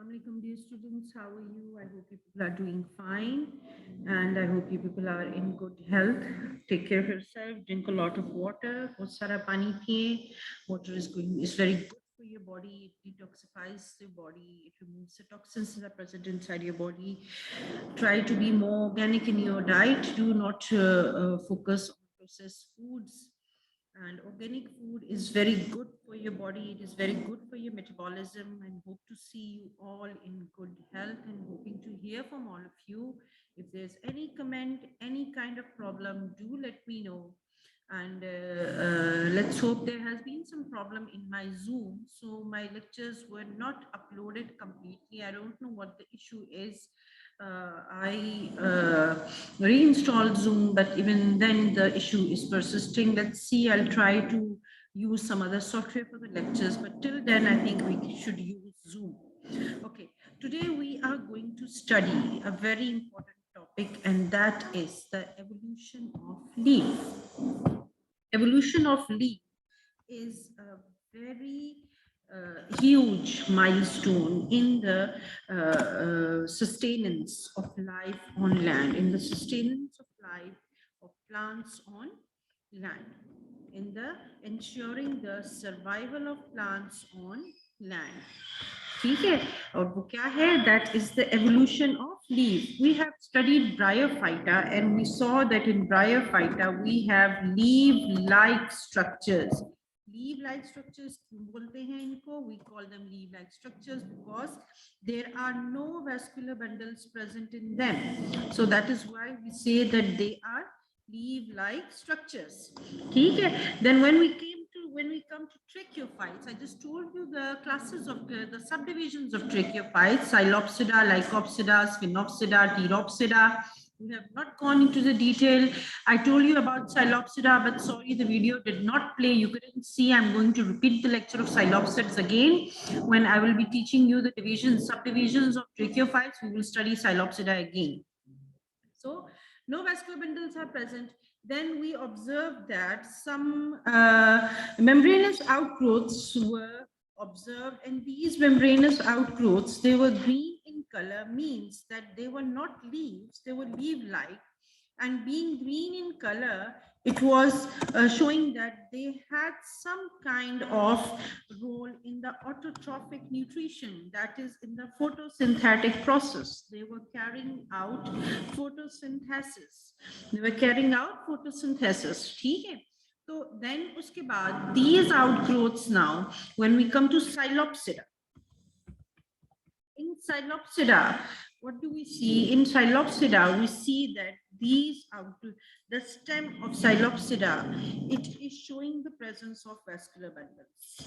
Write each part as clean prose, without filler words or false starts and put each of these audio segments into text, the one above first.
Assalamualaikum, dear students. How are you? I hope you people are doing fine, and I hope you people are in good health. Take care of yourself. Drink a lot of water. बहुत सारा पानी पिए. Water is very good for your body. It detoxifies your body. It removes the toxins that are present inside your body. Try to be more organic in your diet. Do not focus on processed foods, and organic food is very good for your body. It is very good for your metabolism, and hope to see you all in good health, and hoping to hear from all of you. If there's any comment, any kind of problem, do let me know. And let's hope. There has been some problem in my Zoom, so my lectures were not uploaded completely. I don't know what the issue is. I reinstalled Zoom, but even then the issue is persisting. Let's see, I'll try to use some other software for the lectures, but till then I think we should use Zoom. Okay, today we are going to study a very important topic, and that is the evolution of leaf. Evolution of leaf is a very huge milestone in the sustenance of life on land, in the sustenance of life of plants on land, in the ensuring the survival of plants on land. ठीक है और वो क्या है that is the evolution of leaf. We have studied bryophyta and we saw that in bryophyta we have leaf like structures. Leaf like structures बोलते हैं इनको, we call them leaf like structures because there are no vascular bundles present in them, so that is why we say that they are leaf like structures. ठीक है. Then when we come to tracheophytes, I just told you the classes of the subdivisions of tracheophytes: Psilopsida, Lycopsida, Sphenopsida, Pteropsida. We have not gone into the detail. I told you about Psilopsida, but sorry, the video did not play. You couldn't see. I'm going to repeat the lecture of Psilopsids again. When I will be teaching you the divisions, subdivisions of tracheophytes, we will study Psilopsida again. So no vascular bundles are present. Then we observed that some membranous outgrowths were observed, and these membranous outgrowths, they were green in color, means that they were not leaves, they were leaf-like, and being green in color, it was showing that they had some kind of role in the autotrophic nutrition, that is in the photosynthetic process. They were carrying out photosynthesis. ठीक है. So then उसके बाद these outgrowths, now when we come to Psilopsida, in Psilopsida, what do we see? In Psilopsida, we see that the stem of Psilopsida, it is showing the presence of vascular bundles.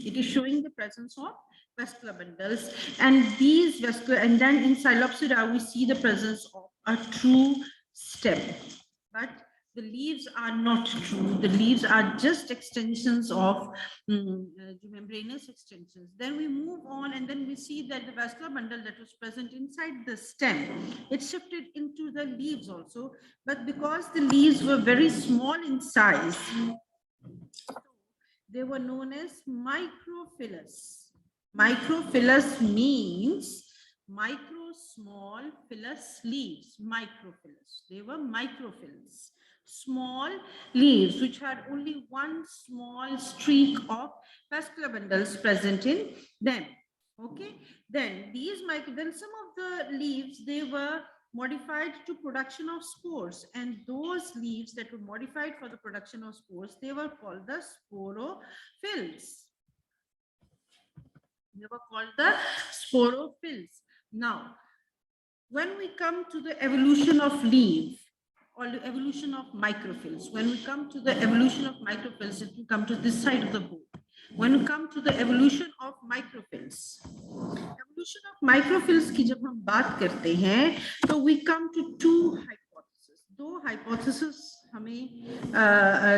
It is showing the presence of vascular bundles, and and then in Psilopsida, we see the presence of a true stem. But the leaves are not true. The leaves are just extensions of membranous extensions. Then we move on, and then we see that the vascular bundle that was present inside the stem, it shifted into the leaves also. But because the leaves were very small in size, they were known as microphyllous. Microphyllous means micro, small, phyllis, leaves, microphyllous. They were microphyllous. Small leaves which had only one small streak of vascular bundles present in them. Okay, then some of the leaves, they were modified to production of spores, and those leaves that were modified for the production of spores, they were called the sporophylls. They were called the sporophylls. Now, when we come to the evolution of leaf, or the evolution of microphyls, when we come to the evolution of microphyls, it will come to this side of the board. When we come to the evolution of microphyls, की जब हम बात करते हैं, तो we come to two hypotheses. दो hypotheses हमें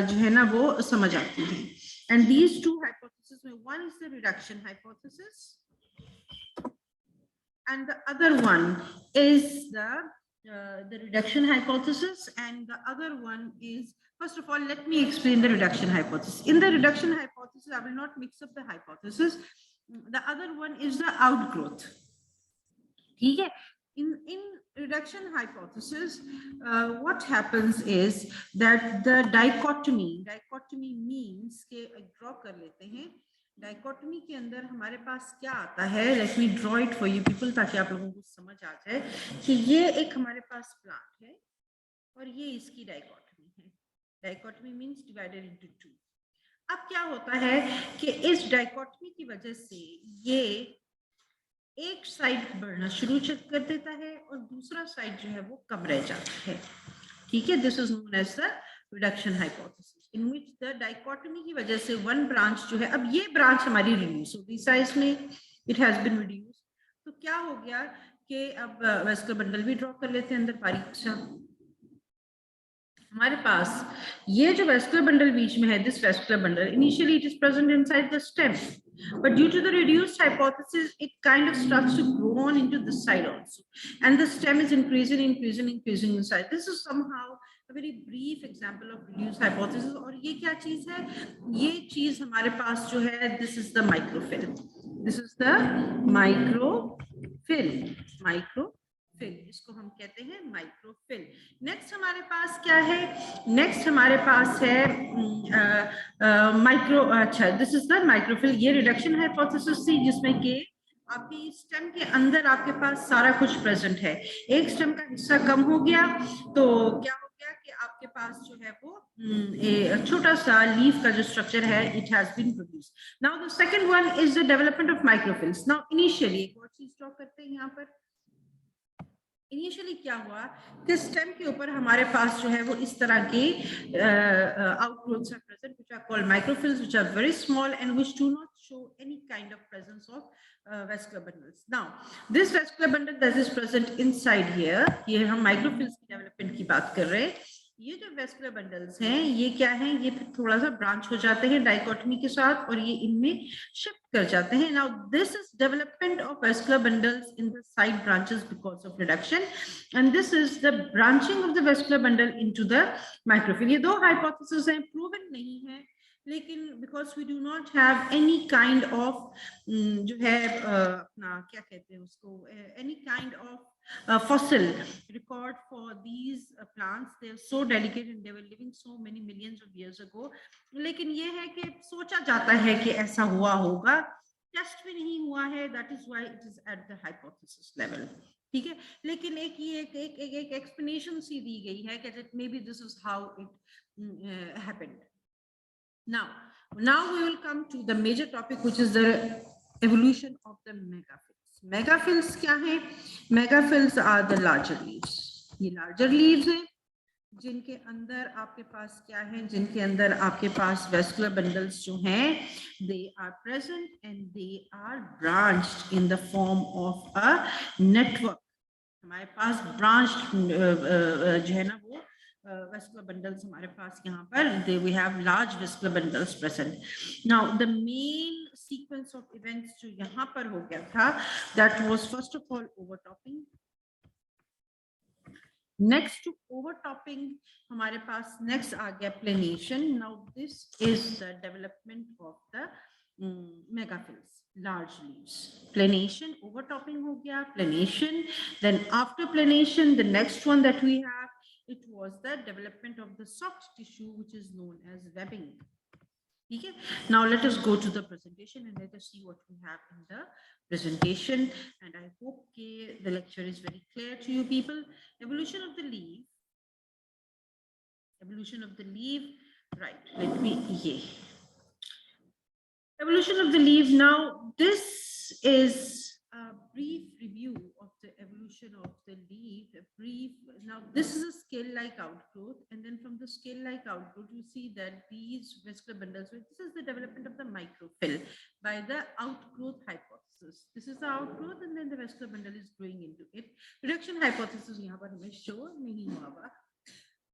जो है ना वो समझ आती हैं. And these two hypotheses, one is the reduction hypothesis, and the other one is the reduction hypothesis, and the other one is, first of all, let me explain the reduction hypothesis. In the reduction hypothesis, I will not mix up the hypothesis. The other one is the outgrowth. ठीक है. In reduction hypothesis, what happens is that the dichotomy means के draw कर लेते हैं. Dichotomy के अंदर हमारे पास क्या आता है, let me draw it for you people, ताकि आप लोगों को समझ आ जाए कि ये एक हमारे पास प्लांट है और ये इसकी डाइकोटमी है. Dichotomy means divided into two. अब क्या होता है कि इस डाइकोटमी की वजह से ये एक साइड बढ़ना शुरू कर देता है और दूसरा साइड जो है वो कम रह जाता है. ठीक है. This is known as the reduction hypothesis, in which the dichotomy की वजह से वन ब्रांच जो है, अब ये ब्रांच हमारी रिड्यूस हो गई साइज में, इट हैज बीन रिड्यूस. तो क्या हो गया कि अब वेस्कुलर बंडल भी ड्रॉ कर लेते हैं अंदर बारीक सा. हमारे पास ये जो वेस्कुलर बंडल बीच में है, this vascular bundle, initially it is present inside the stem, but due to the reduced hypothesis, it kind of starts to grow on into this side also, and the stem is increasing in size. This is somehow a very brief example of reduced hypothesis. और ये क्या चीज है? ये चीज हमारे पास जो है, this is the microfill. This is the microfill. इसको हम कहते हैं माइक्रोफिल. नेक्स्ट हमारे पास क्या है? नेक्स्ट हमारे पास है माइक्रो, अच्छा, दिस इज द माइक्रोफिल. ये रिडक्शन हाइपोथेसिस थी जिसमें कि आपकी स्टेम के अंदर आपके पास सारा कुछ प्रेजेंट है. एक स्टेम का हिस्सा कम हो गया तो क्या हो गया कि आपके पास जो है वो छोटा सा लीफ का जो स्ट्रक्चर है, it has been produced. Now the second one is the development of microphylls. Now initially एक और चीज ड्रॉ करते हैं यहाँ पर. इनिशियली क्या हुआ कि स्टेम के ऊपर हमारे पास जो है वो इस तरह की outgrowths are present, which are called microfills, which are very small and which do not show any kind of presence of vascular bundles. Now, this vascular bundle that is present inside here, ये हम microfills की development की बात कर रहे हैं. ये जो वेस्कुलर बंडल्स हैं, ये क्या हैं? ये फिर थोड़ा सा ब्रांच हो जाते हैं डाइकोटमी के साथ और ये इनमें शिफ्ट कर जाते हैं. Now this is development of vascular bundles in the side branches because of reduction, and this is the branching of the vascular bundle into the microphyll. ये दो हाइपोथेसिस हैं, प्रूवन नहीं है, लेकिन because we do not have any kind of जो है अपना क्या कहते हैं उसको, any kind of fossil record for these plants. They are so delicate and they were living so many millions of years ago. लेकिन ये है कि सोचा जाता है कि ऐसा हुआ होगा, टेस्ट भी नहीं हुआ है. that is why it is at the hypothesis level. ठीक है. लेकिन एक ये एक explanation सी दी गई है कि maybe this is how it happened. Now we will come to the major topic, which is the evolution of the megaphills. मेगाफिल्स क्या है? मेगाफिल्स आर द लार्जर लीव्स. ये लार्जर लीव्स हैं जिनके अंदर आपके पास क्या है? जिनके अंदर आपके पास वेस्कुलर बंडल्स जो हैं, they are present and they are branched in the form of a network. हमारे पास ब्रांच्ड जो है ना वो vascular bundles हमारे पास यहाँ पर, we have large vascular bundles present. Now the main sequence of events जो यहाँ पर हो गया था, that was first of all overtopping. Next to overtopping हमारे पास next आ गया planation. Now this is the development of the megaphills, large leaves. Planation, overtopping हो गया, planation. Then after planation, the next one that we have, it was the development of the soft tissue, which is known as webbing. Okay. Now let us go to the presentation and let us see what we have in the presentation. And I hope the lecture is very clear to you people. Evolution of the leaf. Evolution of the leaf. Right. Let me. Yeah. Evolution of the leaf. Now this is a brief review of the evolution of the leaf. Now this is a scale-like outgrowth, and then from the scale-like outgrowth you see that these vascular bundles, this is the development of the microfill by the outgrowth hypothesis. This is the outgrowth and then the vascular bundle is growing into it. Reduction hypothesis यहाँ पर हमें show नहीं हुआ.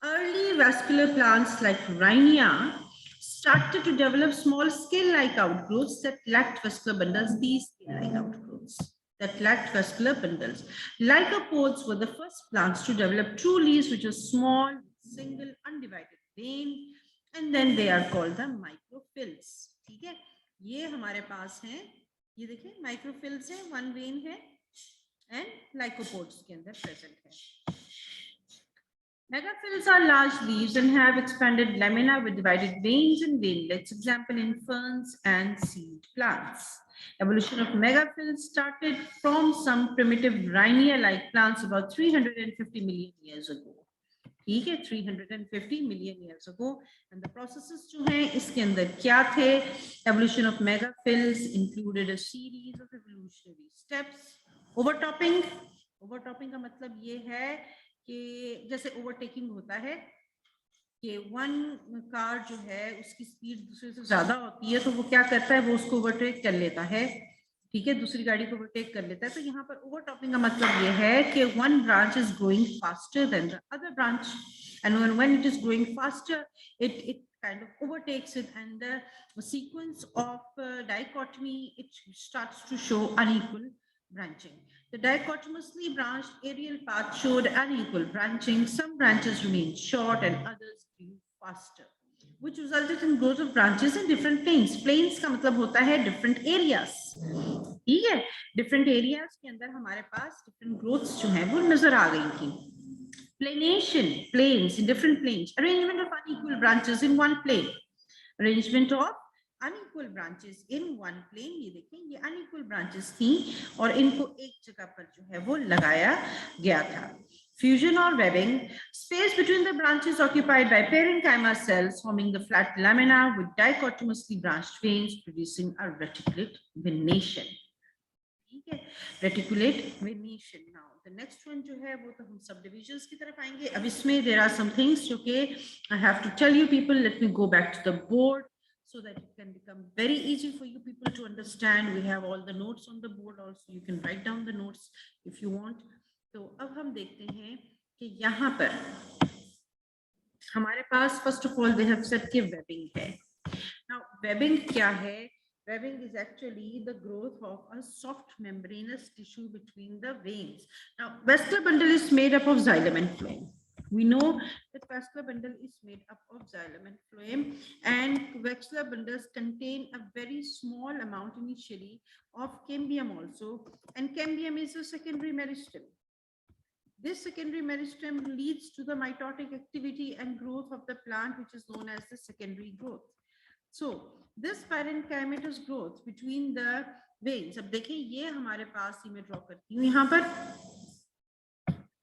Early vascular plants like Rhinia started to develop small scale-like outgrowths that lacked vascular bundles. These scale-like outgrowths that lacked vascular bundles. Lycopods were the first plants to develop true leaves, which are small, single, undivided vein, and then they are called the microphylls. ठीक है, ये हमारे पास हैं, ये देखिए microphylls है, one vein है, and लाइकोपोड्स के अंदर प्रेजेंट है। Megaphyls are large leaves and have expanded lamina with divided veins and veinlets, example in ferns and seed plants. Evolution of megaphylls started from some primitive rhinia-like plants about 350 million years ago. ठीक है, 350 million years ago. And the processes जो हैं इसके अंदर क्या थे? Evolution of megaphylls included a series of evolutionary steps. Overtopping, overtopping का मतलब ये है कि जैसे ओवरटेकिंग होता है कि वन कार जो है उसकी स्पीड दूसरे से ज्यादा होती है तो वो क्या करता है, वो उसको ओवरटेक कर लेता है, ठीक है, दूसरी गाड़ी को ओवरटेक कर लेता है। तो यहाँ पर ओवरटॉपिंग का मतलब ये है कि one branch is growing faster than the other branch and when it is growing faster it kind of overtakes it, and the sequence of dichotomy, it starts to show unequal branching. The dichotomously branched aerial path showed unequal branching. Some branches remained short and others grew faster, which resulted in growth of branches in different planes. Planes का मतलब होता है different areas, ठीक है, different areas के अंदर हमारे पास different growths जो है वो नजर आ गई थी. Planation, planes in different planes, arrangement of unequal branches in one plane, arrangement of unequal branches in one plane. ये देखें, ये unequal branches थी और इनको एक जगह पर जो है वो लगाया गया था. Fusion or webbing, space between the branches occupied by parenchyma cells forming the flat lamina with dichotomously branched veins producing a reticulate venation. ठीक है, reticulate venation. Now the next one जो है वो तो हम subdivisions की तरफ आएंगे. अब इसमें there are some things जो कि I have to tell you people. Let me go back to the board so that it can become very easy for you people to understand. We have all the notes on the board also. You can write down the notes if you want. तो अब हम देखते हैं कि यहाँ पर हमारे पास first of all they have said कि webbing है. Now webbing क्या है? Webbing is actually the growth of a soft membranous tissue between the veins. Now, vascular bundle is made up of xylem and phloem. We know that vascular bundle is made up of xylem and phloem, and vascular bundles contain a very small amount initially of cambium also, and cambium is a secondary meristem. This secondary meristem leads to the mitotic activity and growth of the plant, which is known as the secondary growth. So this parenchymatous growth between the veins. अब देखिए ये हमारे पास ही मैं draw करती हूँ. यहाँ पर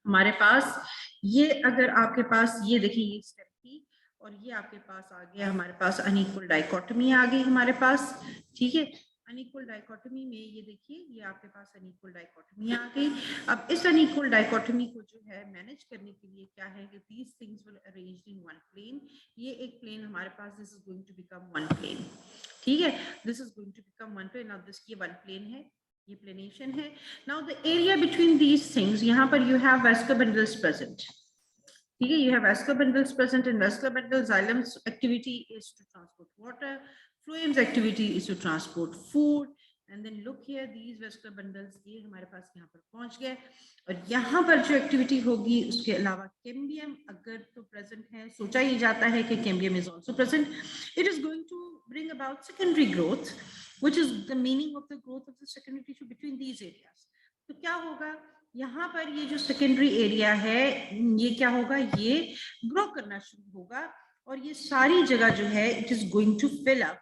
हमारे पास ये अगर आपके पास ये देखिए ये स्टेप थी और ये आपके पास आ गया, हमारे पास अनइक्वल डाइकोटमी आ गई हमारे पास, ठीक है. अनइक्वल डाइकोटमी में ये देखिए ये आपके पास अनइक्वल डाइकोटमी आ गई. अब इस अनइक्वल डाइकोटमी को जो है मैनेज करने के लिए क्या है कि these things will arranged in one plane. ये एक प्लेन हमारे पास, this is going to become one plane, ठीक है, this is going to become one plane. Now this ये one plane है, ये planation है. Now the area between these things, यहाँ पर you have vascular bundles present, ठीक है, you have vascular bundles present. In vascular bundles, xylem's activity is to transport water, phloem's activity is to transport food, and then look here, these vascular bundles ये हमारे पास यहाँ पर पहुंच गए और यहाँ पर जो एक्टिविटी होगी उसके अलावा कैम्बियम अगर तो प्रेजेंट है, सोचा ही जाता है कि cambium is also present. It is going to bring about secondary growth, which is the meaning of the growth of the secondary tissue between these areas. तो क्या होगा यहाँ पर, ये जो सेकेंडरी एरिया है ये क्या होगा, ये ग्रो करना शुरू होगा और ये सारी जगह जो है it is going to fill up,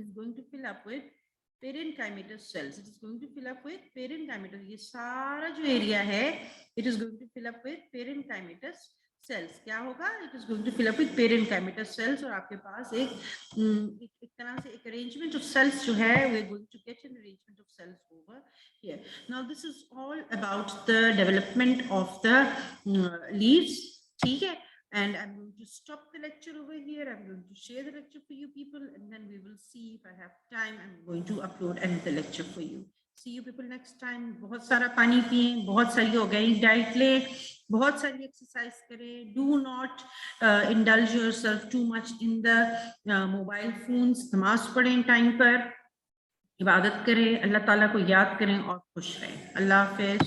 is going to fill up with parenchymatous cells. It is going to fill up with parenchymatous. ये सारा जो एरिया है it is going to fill up with parenchymatous cells. क्या होगा, it is going to fill up with parenchymatous cells और आपके पास एक तरह से एक arrangement of cells जो है we are going to get an arrangement of cells over here. Now this is all about the development of the leaves, ठीक है. And I'm going to stop the lecture over here. I'm going to share the lecture for you people, and then we will see if I have time. I'm going to upload another lecture for you. See you people next time. बहुत सारा पानी पिएं, बहुत सारी organic diet लें, बहुत सारी exercise करें. Do not indulge yourself too much in the mobile phones. नमाज पढ़ें टाइम पर, इबादत करें, अल्लाह ताला को याद करें और खुश रहें. अल्लाह हाफिज.